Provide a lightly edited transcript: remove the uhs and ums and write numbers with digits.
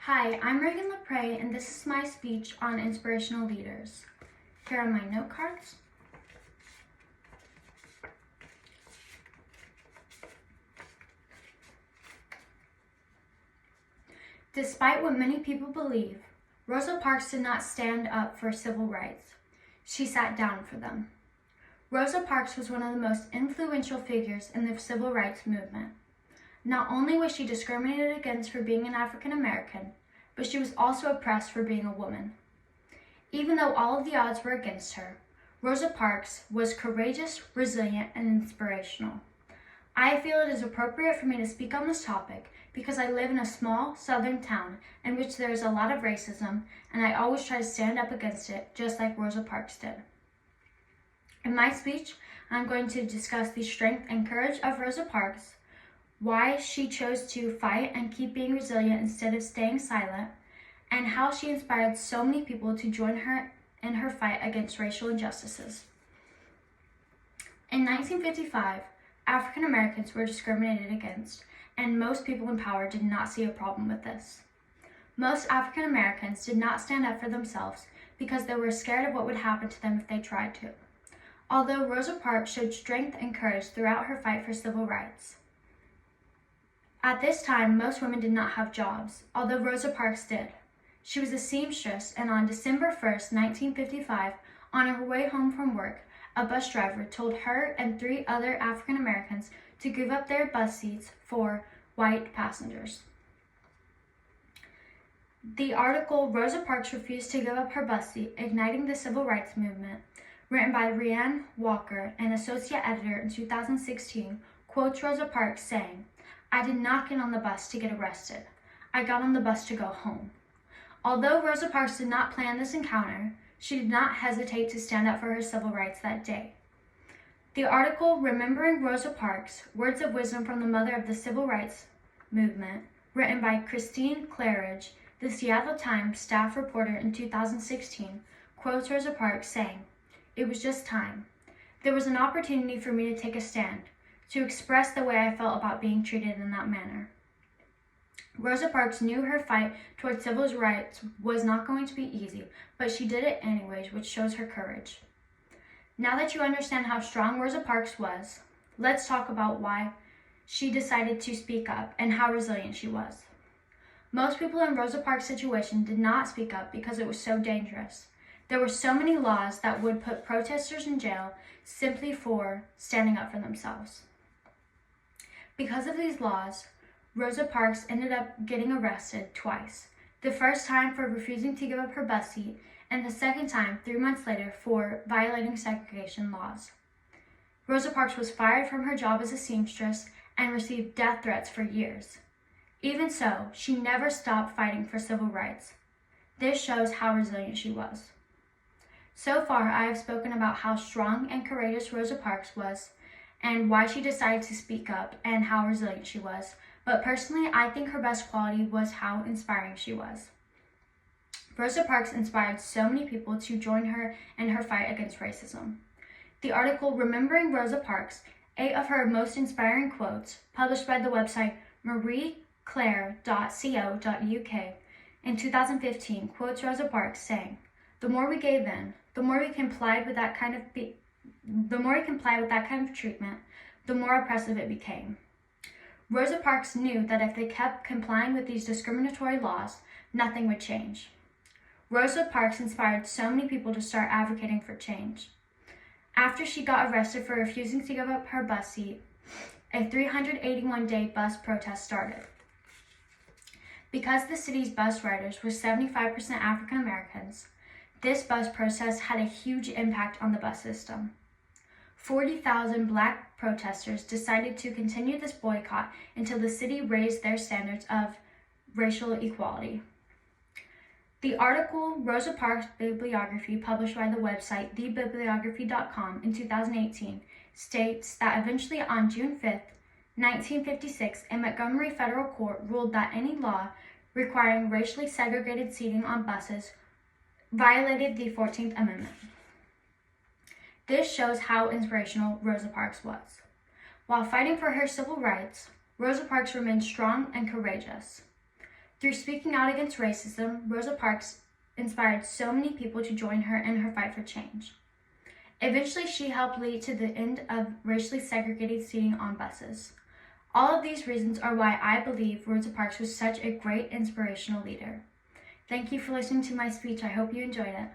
Hi, I'm Reagan LaPrey, and this is my speech on inspirational leaders. Here are my note cards. Despite what many people believe, Rosa Parks did not stand up for civil rights. She sat down for them. Rosa Parks was one of the most influential figures in the civil rights movement. Not only was she discriminated against for being an African American, but she was also oppressed for being a woman. Even though all of the odds were against her, Rosa Parks was courageous, resilient, and inspirational. I feel it is appropriate for me to speak on this topic because I live in a small southern town in which there is a lot of racism, and I always try to stand up against it, just like Rosa Parks did. In my speech, I'm going to discuss the strength and courage of Rosa Parks, why she chose to fight and keep being resilient instead of staying silent, and how she inspired so many people to join her in her fight against racial injustices. In 1955, African Americans were discriminated against, and most people in power did not see a problem with this. Most African Americans did not stand up for themselves because they were scared of what would happen to them if they tried to. Although Rosa Parks showed strength and courage throughout her fight for civil rights. At this time, most women did not have jobs, although Rosa Parks did. She was a seamstress, and on December 1st, 1955, on her way home from work, a bus driver told her and 3 other African Americans to give up their bus seats for white passengers. The article, Rosa Parks Refused to Give Up Her Bus Seat, Igniting the Civil Rights Movement, written by Rhianne Walker, an associate editor in 2016, quotes Rosa Parks saying, "I did not get on the bus to get arrested. I got on the bus to go home." Although Rosa Parks did not plan this encounter, she did not hesitate to stand up for her civil rights that day. The article, Remembering Rosa Parks, Words of Wisdom from the Mother of the Civil Rights Movement, written by Christine Claridge, the Seattle Times staff reporter in 2016, quotes Rosa Parks saying, "It was just time. There was an opportunity for me to take a stand, to express the way I felt about being treated in that manner." Rosa Parks knew her fight towards civil rights was not going to be easy, but she did it anyways, which shows her courage. Now that you understand how strong Rosa Parks was, let's talk about why she decided to speak up and how resilient she was. Most people in Rosa Parks' situation did not speak up because it was so dangerous. There were so many laws that would put protesters in jail simply for standing up for themselves. Because of these laws, Rosa Parks ended up getting arrested twice. The first time for refusing to give up her bus seat, and the second time 3 months later for violating segregation laws. Rosa Parks was fired from her job as a seamstress and received death threats for years. Even so, she never stopped fighting for civil rights. This shows how resilient she was. So far, I have spoken about how strong and courageous Rosa Parks was, and why she decided to speak up, and how resilient she was. But personally, I think her best quality was how inspiring she was. Rosa Parks inspired so many people to join her in her fight against racism. The article, Remembering Rosa Parks, 8 of her most inspiring quotes, published by the website marieclaire.co.uk in 2015, quotes Rosa Parks saying, "The more we gave in, the more we complied with that kind of treatment, the more oppressive it became." Rosa Parks knew that if they kept complying with these discriminatory laws, nothing would change. Rosa Parks inspired so many people to start advocating for change. After she got arrested for refusing to give up her bus seat, a 381-day bus protest started. Because the city's bus riders were 75% African Americans, this bus protest had a huge impact on the bus system. 40,000 Black protesters decided to continue this boycott until the city raised their standards of racial equality. The article, Rosa Parks' Bibliography, published by the website thebibliography.com in 2018, states that eventually on June 5th, 1956, a Montgomery federal court ruled that any law requiring racially segregated seating on buses violated the 14th Amendment. This shows how inspirational Rosa Parks was. While fighting for her civil rights, Rosa Parks remained strong and courageous. Through speaking out against racism, Rosa Parks inspired so many people to join her in her fight for change. Eventually, she helped lead to the end of racially segregated seating on buses. All of these reasons are why I believe Rosa Parks was such a great inspirational leader. Thank you for listening to my speech. I hope you enjoyed it.